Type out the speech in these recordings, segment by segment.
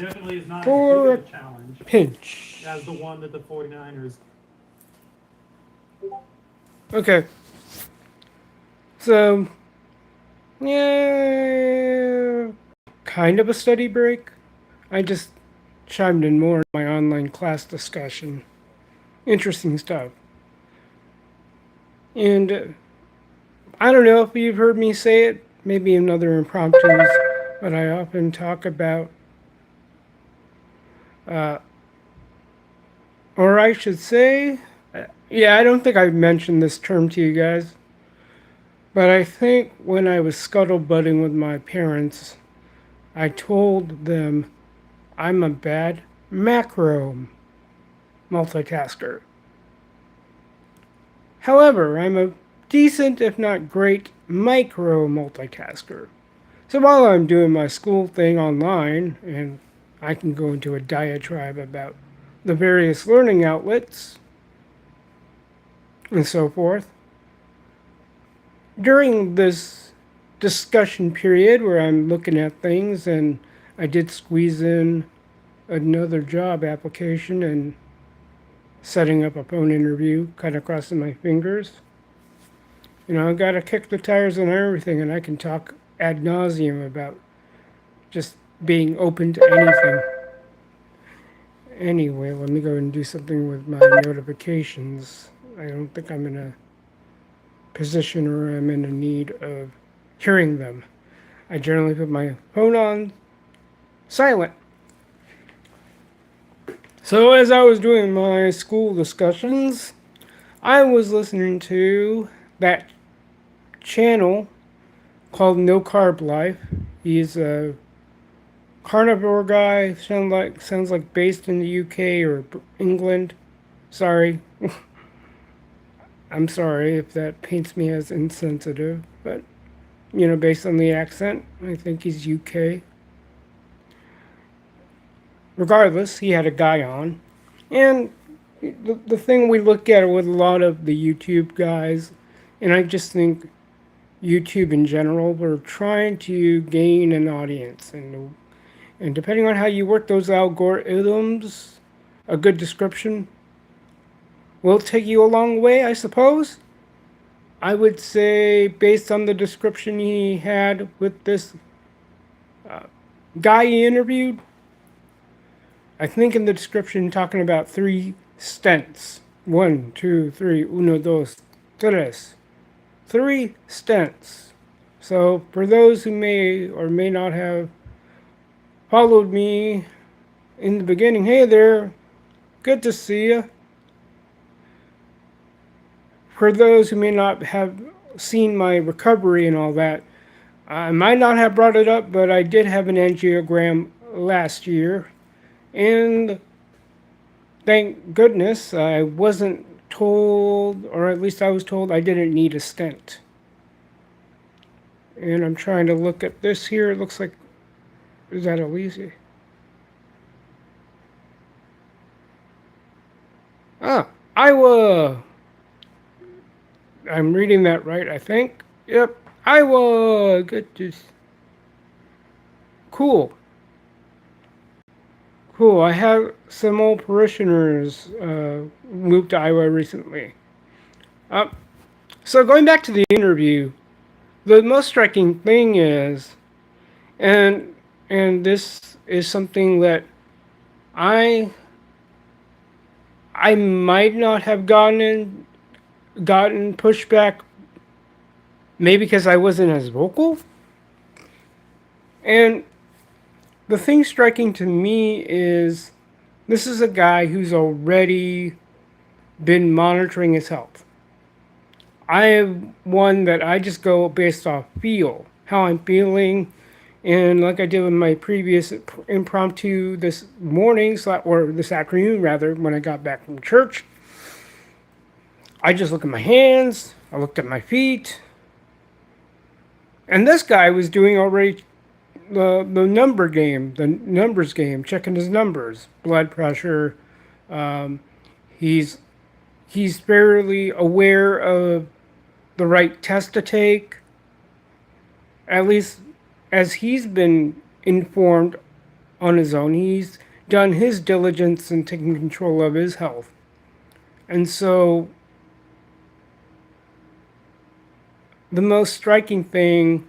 definitely is not as for big a of a challenge pinch. as the one that the 49ers. Okay. So, yeah, kind of a study break. I just chimed in more in my online class discussion. Interesting stuff. And I don't know if you've heard me say it, maybe in other impromptus, but I often talk about, uh, or I should say, yeah, I don't think I've mentioned this term to you guys, but I think when I was scuttlebutting with my parents, I told them I'm a bad macro multitasker. However, I'm a decent, if not great, micro multitasker. So while I'm doing my school thing online, and I can go into a diatribe about the various learning outlets and so forth, during this discussion period where I'm looking at things and I did squeeze in another job application and setting up a phone interview, kind of crossing my fingers. You know, I gotta kick the tires on everything, and I can talk ad nauseum about just being open to anything. Anyway, let me go and do something with my notifications. I don't think I'm in a position where I'm in a need of hearing them. I generally put my phone on silent. So, as I was doing my school discussions, I was listening to that channel called No Carb Life. He's a carnivore guy. Sounds like based in the UK or England. Sorry, I'm sorry if that paints me as insensitive, but based on the accent, I think he's UK. Regardless, he had a guy on, and the thing we look at with a lot of the YouTube guys, and I just think YouTube in general, we're trying to gain an audience, and depending on how you work those algorithms, a good description will take you a long way, I suppose. I would say, based on the description he had with this guy he interviewed, I think in the description talking about 3 stents. One, two, three, uno, dos, tres. 3 stents. So, for those who may or may not have followed me in the beginning, hey there, good to see you. For those who may not have seen my recovery and all that, I might not have brought it up, but I did have an angiogram last year. And thank goodness I wasn't told, or at least I was told I didn't need a stent. And I'm trying to look at this here. It looks like, is that Elise? Ah, Iowa. I'm reading that right, I think. Yep, Iowa. Good to. Cool. Cool. I have some old parishioners moved to Iowa recently. Uh, so going back to the interview, the most striking thing is, and and this is something that I I might not have gotten pushback, maybe because I wasn't as vocal. And the thing striking to me is this is a guy who's already been monitoring his health. I am one that I just go based off feel, how I'm feeling, and like I did with my previous impromptu this morning, or this afternoon rather, when I got back from church, I just look at my hands, I looked at my feet, and this guy was doing already the numbers game, checking his numbers, blood pressure. Um, he's he's fairly aware of the right test to take, at least as he's been informed on his own. He's done his diligence in taking control of his health. And so the most striking thing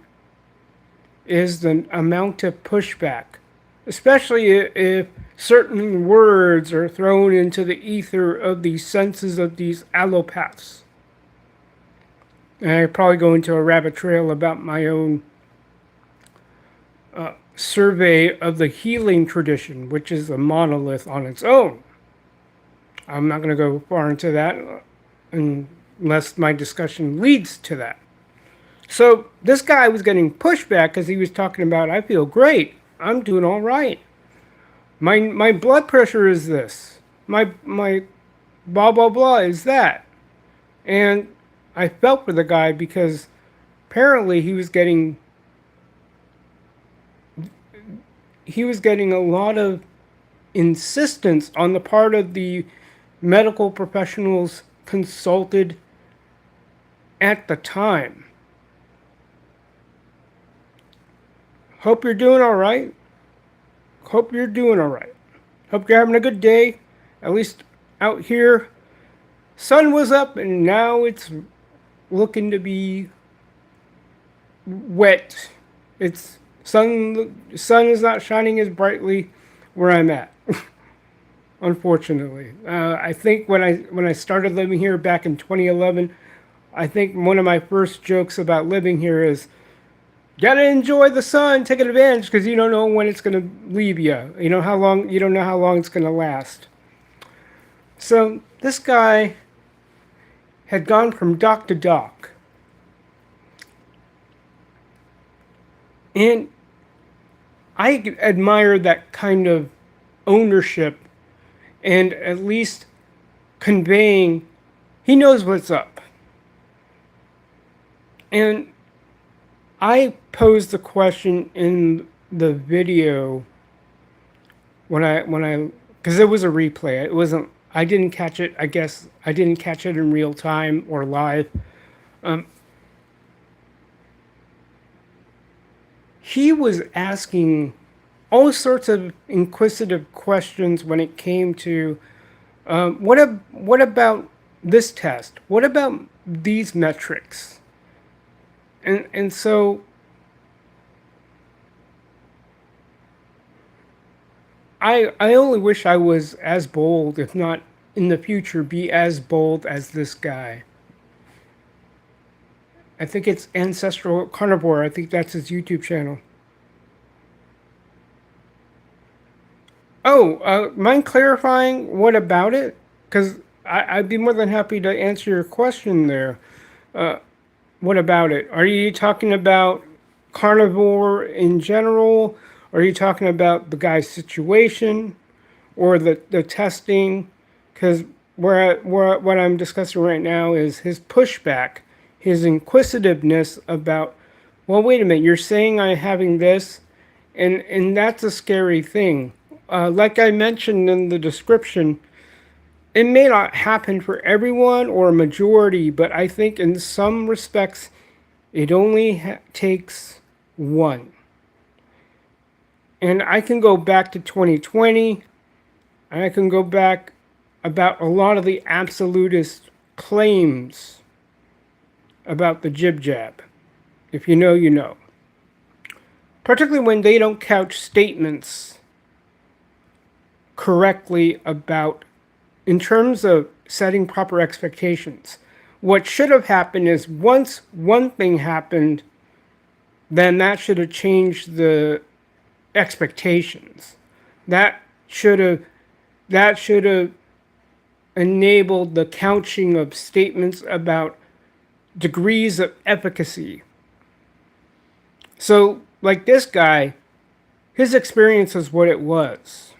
is the amount of pushback, especially if certain words are thrown into the ether of the senses of these allopaths. And I probably go into a rabbit trail about my own survey of the healing tradition, which is a monolith on its own. I'm not going to go far into that unless my discussion leads to that. So this guy was getting pushback because he was talking about, I feel great. I'm doing all right. My blood pressure is this. My blah, blah, blah is that. And I felt for the guy because apparently he was getting a lot of insistence on the part of the medical professionals consulted at the time. Hope you're doing all right. Hope you're doing all right. Hope you're having a good day. At least out here, sun was up and now it's looking to be wet. It's sun is not shining as brightly where I'm at. Unfortunately, I think when I started living here back in 2011, I think one of my first jokes about living here is, gotta enjoy the sun, take advantage, because you don't know when it's gonna leave you. You don't know how long it's gonna last. So this guy had gone from dock to dock. And I admire that kind of ownership and at least conveying he knows what's up. And I posed the question in the video because it was a replay. I didn't catch it. I guess I didn't catch it in real time or live. He was asking all sorts of inquisitive questions when it came to what about this test? What about these metrics? And so I only wish I was as bold, if not in the future be as bold as this guy. I think it's Ancestral Carnivore. I think that's his YouTube channel. Oh, mind clarifying what about it? Because I'd be more than happy to answer your question there. What about it? Are you talking about carnivore in general? Or are you talking about the guy's situation or the testing? Because what I'm discussing right now is his pushback, his inquisitiveness about, well, wait a minute, you're saying I'm having this? And that's a scary thing. Like I mentioned in the description, it may not happen for everyone or a majority, but I think in some respects, it only takes one. And I can go back to 2020, and I can go back about a lot of the absolutist claims about the jib jab. If you know, you know. Particularly when they don't couch statements correctly about, in terms of setting proper expectations. What should have happened is once one thing happened, then that should have changed the expectations. That should have enabled the couching of statements about degrees of efficacy. So, like this guy, his experience is what it was.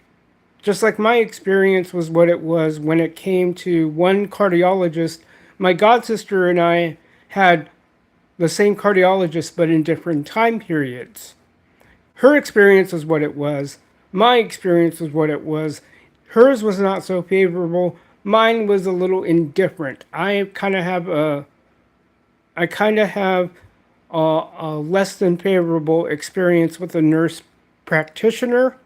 Just like my experience was what it was when it came to one cardiologist. My godsister and I had the same cardiologist, but in different time periods. Her experience was what it was. My experience was what it was. Hers was not so favorable. Mine was a little indifferent. I kind of have a less than favorable experience with a nurse practitioner.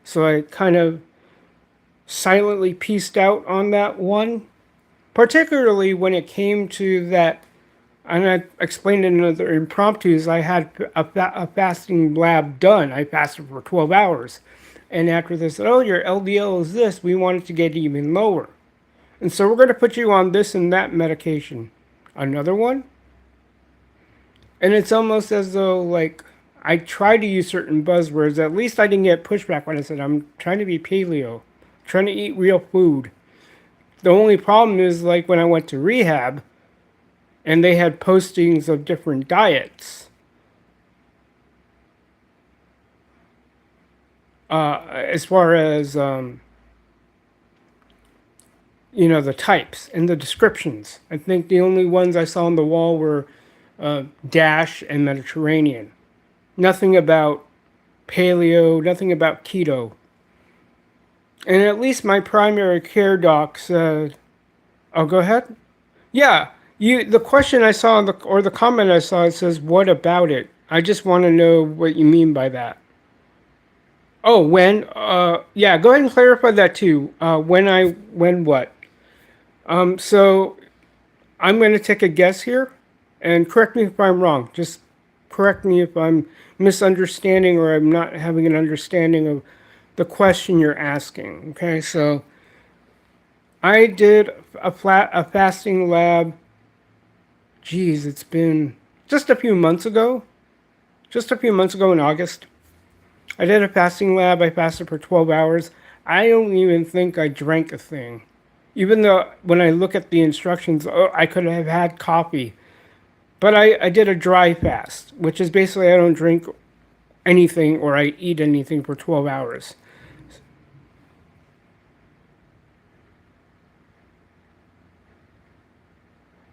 So I kind of silently pieced out on that one, particularly when it came to that. And I explained in other impromptus, I had a fasting lab done. I fasted for 12 hours. And after they said, oh, your LDL is this, we wanted to get even lower. And so we're going to put you on this and that medication. Another one? And it's almost as though, like, I tried to use certain buzzwords. At least I didn't get pushback when I said, I'm trying to be paleo, trying to eat real food. The only problem is, like, when I went to rehab, and they had postings of different diets. As far as, the types and the descriptions. I think the only ones I saw on the wall were DASH and Mediterranean. Nothing about paleo, nothing about keto. And at least my primary care doc said, oh, go ahead. Yeah. The question I saw, or the comment I saw, it says, what about it? I just want to know what you mean by that. Oh, when? Yeah, go ahead and clarify that too. When what? So I'm going to take a guess here, and correct me if I'm wrong. Just correct me if I'm misunderstanding or I'm not having an understanding of the question you're asking. Okay, so I did a fasting lab. Geez, it's been just a few months ago. Just a few months ago in August. I did a fasting lab. I fasted for 12 hours. I don't even think I drank a thing. Even though when I look at the instructions, I could have had coffee. But I did a dry fast, which is basically I don't drink anything or I eat anything for 12 hours.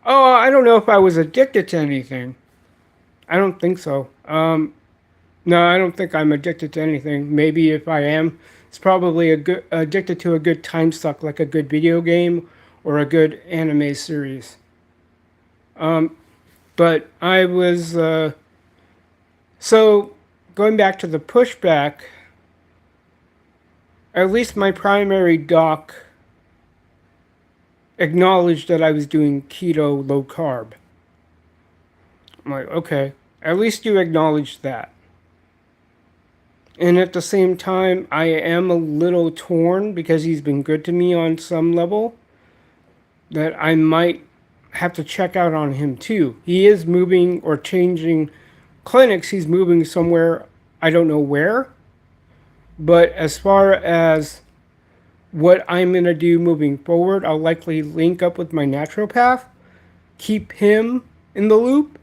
Oh, I don't know if I was addicted to anything. I don't think so. No, I don't think I'm addicted to anything. Maybe if I am, it's probably addicted to a good time suck, like a good video game or a good anime series. But I was so going back to the pushback. At least my primary doc acknowledged that I was doing keto low carb. I'm like, okay, at least you acknowledged that. And at the same time, I am a little torn because he's been good to me on some level that I might have to check out on him too. He is moving or changing clinics. He's moving somewhere, I don't know where. But as far as what I'm going to do moving forward, I'll likely link up with my naturopath, keep him in the loop,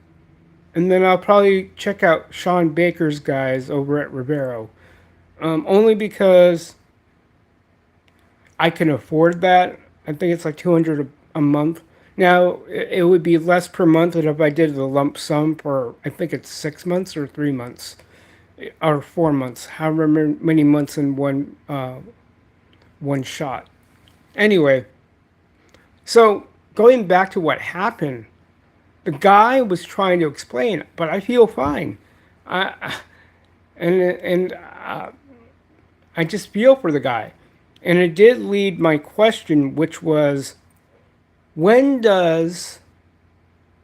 and then I'll probably check out Sean Baker's guys over at Rivero. Only because I can afford that. I think it's like $200 a month. Now, it would be less per month than if I did the lump sum for, I think it's 6 months or 3 months. Or 4 months. However many months in one shot. Anyway, so going back to what happened, the guy was trying to explain it, but I feel fine. I just feel for the guy. And it did lead my question, which was, when does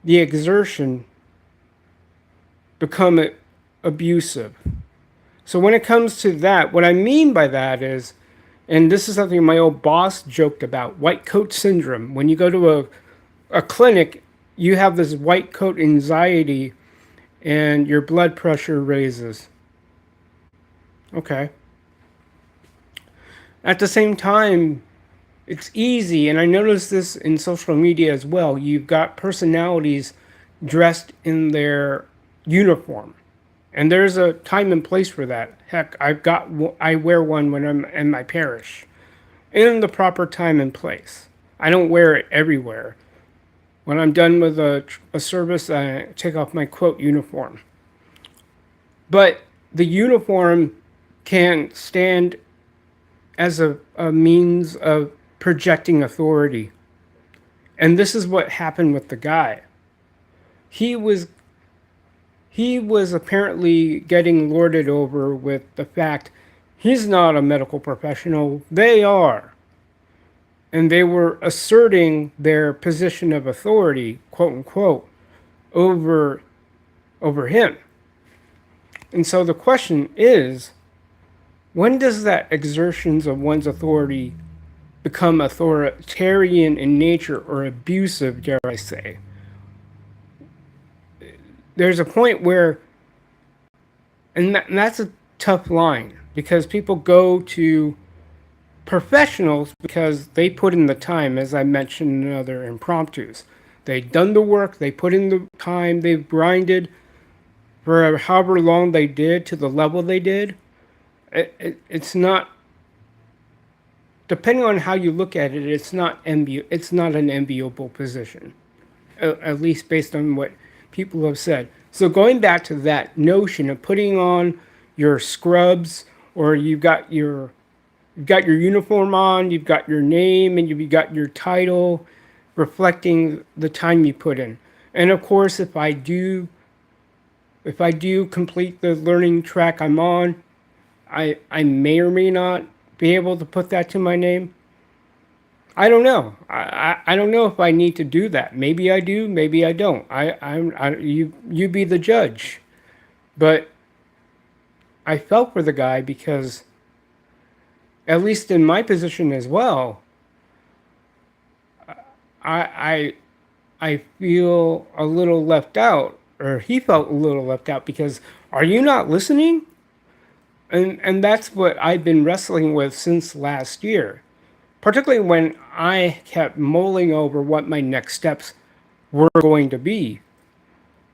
the exertion become abusive? So when it comes to that, what I mean by that is, and this is something my old boss joked about, white coat syndrome. When you go to a clinic, you have this white coat anxiety and your blood pressure raises. Okay. At the same time, it's easy, and I notice this in social media as well. You've got personalities dressed in their uniform. And there's a time and place for that. Heck, I wear one when I'm in my parish. In the proper time and place. I don't wear it everywhere. When I'm done with a service, I take off my quote uniform. But the uniform can stand as a means of projecting authority. And this is what happened with the guy. He was apparently getting lorded over with the fact He's not a medical professional. They are. And they were asserting their position of authority, quote unquote, over him. And so the question is, when does that exertions of one's authority become authoritarian in nature or abusive, dare I say? There's a point where, and that's a tough line, because people go to professionals because they put in the time, as I mentioned in other impromptus. They've done the work, they put in the time, they've grinded for however long they did to the level they did. It's not, depending on how you look at it, it's not an enviable position, at least based on what people have said. So going back to that notion of putting on your scrubs, or you've got your uniform on, you've got your name, and you've got your title reflecting the time you put in. And of course, if I do complete the learning track I'm on, I may or may not be able to put that to my name. I don't know. I don't know if I need to do that. Maybe I do. Maybe I don't. You be the judge. But I felt for the guy because, at least in my position as well, I feel a little left out, or he felt a little left out, because are you not listening? And that's what I've been wrestling with since last year, particularly when I kept mulling over what my next steps were going to be.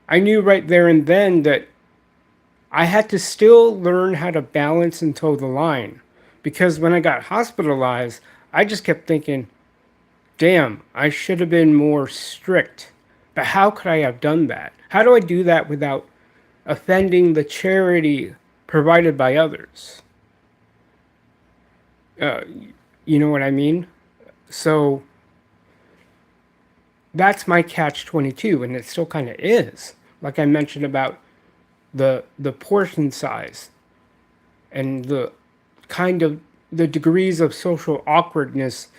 I knew right there and then that I had to still learn how to balance and toe the line, because when I got hospitalized, I just kept thinking, damn, I should have been more strict. But how could I have done that? How do I do that without offending the charity provided by others? You know what I mean? So that's my catch-22, and it still kind of is. Like I mentioned about the portion size and the kind of the degrees of social awkwardness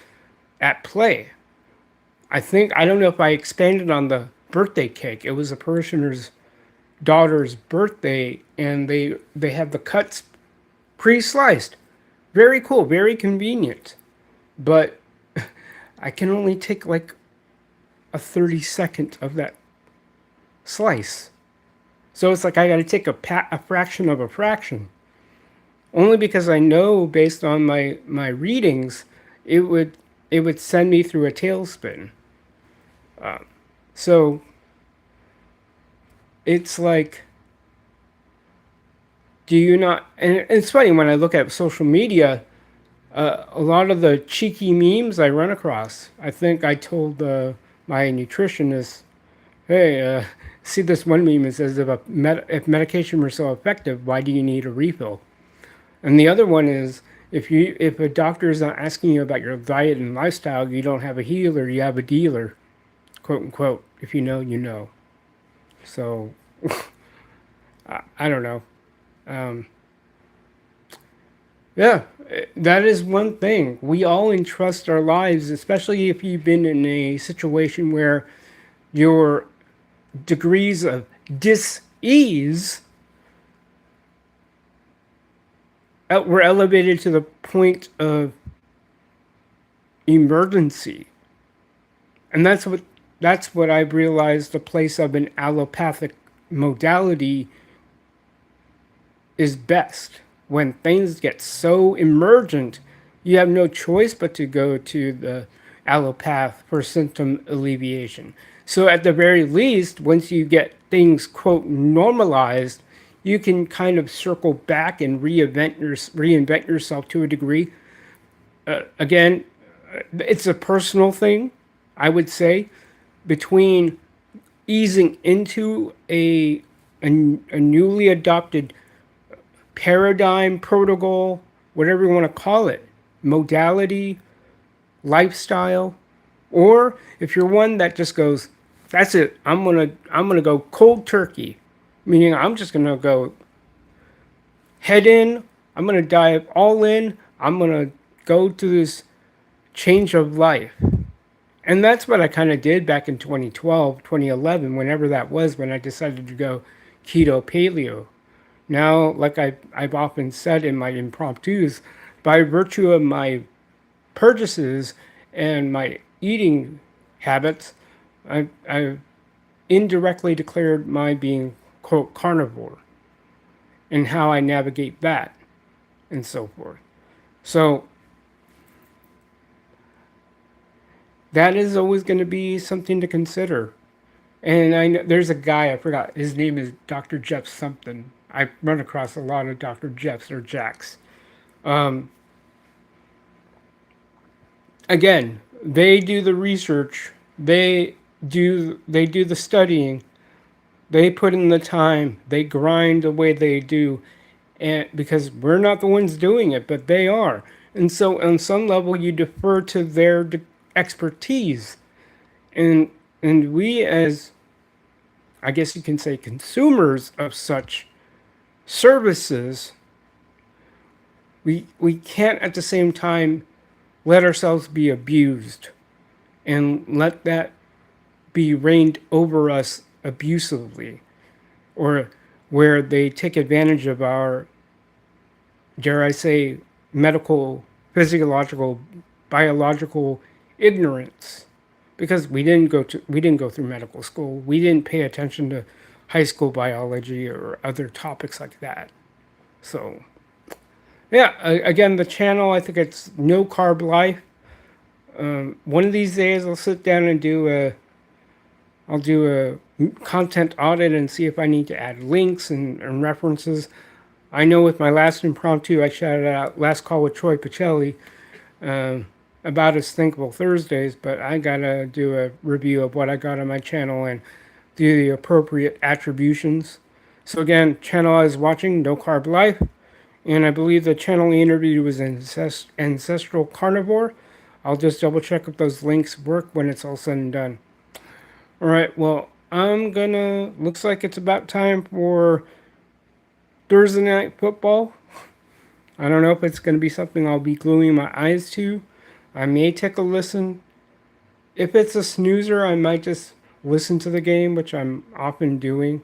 at play. I don't know if I expanded on the birthday cake. It was a parishioner's daughter's birthday, and they have the cuts pre-sliced. Very cool, very convenient. But I can only take like a 32nd of that slice. So it's like I got to take a fraction of a fraction. Only because I know, based on my readings, it would send me through a tailspin. So it's like, do you not? And it's funny when I look at social media, a lot of the cheeky memes I run across. I think I told my nutritionist, hey, see this one meme. It says, if medication were so effective, why do you need a refill? And the other one is, if a doctor is not asking you about your diet and lifestyle, you don't have a healer, you have a dealer, quote unquote. If you know, you know. So I don't know. Yeah, that is one thing. We all entrust our lives, especially if you've been in a situation where your degrees of dis-ease were elevated to the point of emergency. And that's what I've realized the place of an allopathic modality is best. When things get so emergent, you have no choice but to go to the allopath for symptom alleviation. So at the very least, once you get things, quote, normalized, you can kind of circle back and reinvent yourself to a degree. Again, it's a personal thing, I would say, between easing into a newly adopted paradigm, protocol, whatever you want to call it, modality, lifestyle, or if you're one that just goes, that's it, I'm gonna go cold turkey, meaning I'm just gonna go head in, I'm going to dive all in. I'm going to go to this change of life. And that's what I kind of did back in 2012, 2011, whenever that was, when I decided to go keto paleo. Now, like I've often said in my impromptus, by virtue of my purchases and my eating habits, I've indirectly declared my being, quote, carnivore, and how I navigate that and so forth. So that is always going to be something to consider. And I know there's a guy, I forgot, his name is Dr. Jeff something. I've run across a lot of Dr. Jeffs or Jacks. Again, they do the research, they do the studying, they put in the time, they grind the way they do, and because we're not the ones doing it, but they are. And so on some level you defer to their expertise. And we, as I guess you can say, consumers of such services, we can't at the same time let ourselves be abused and let that be reigned over us abusively, or where they take advantage of our, dare I say, medical, physiological, biological ignorance, because we didn't go through medical school. We didn't pay attention to high school biology or other topics like that. So yeah, again, the channel, I think it's No Carb Life. One of these days I'll sit down and do a content audit and see if I need to add links and references. I know with my last impromptu, I shouted out Last Call with Troy Pacelli about his Thinkable Thursdays, but I gotta do a review of what I got on my channel and do the appropriate attributions. So again, channel I was watching, No Carb Life, and I believe the channel he interviewed was Ancestral Carnivore. I'll just double check if those links work when it's all said and done. All right, well, looks like it's about time for Thursday Night Football. I don't know if it's going to be something I'll be gluing my eyes to. I may take a listen. If it's a snoozer, I might just listen to the game, which I'm often doing.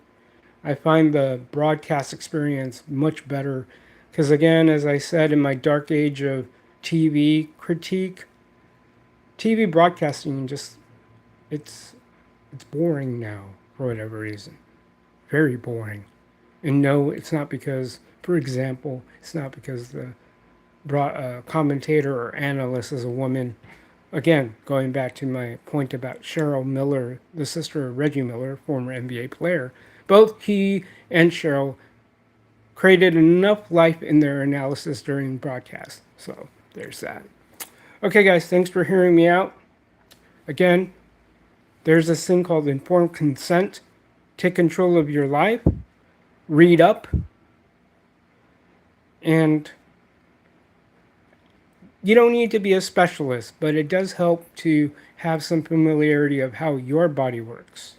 I find the broadcast experience much better because, again, as I said in my dark age of TV critique, TV broadcasting just, it's boring now for whatever reason. Very boring. And no, it's not because, for example, it's not because the commentator or analyst is a woman. Again, going back to my point about Cheryl Miller, the sister of Reggie Miller, former NBA player, both he and Cheryl created enough life in their analysis during broadcast. So there's that. Okay, guys, thanks for hearing me out. Again, there's this thing called informed consent. Take control of your life. Read up. And you don't need to be a specialist, but it does help to have some familiarity of how your body works.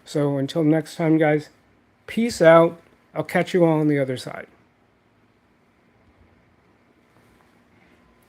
So until next time, guys, peace out. I'll catch you all on the other side.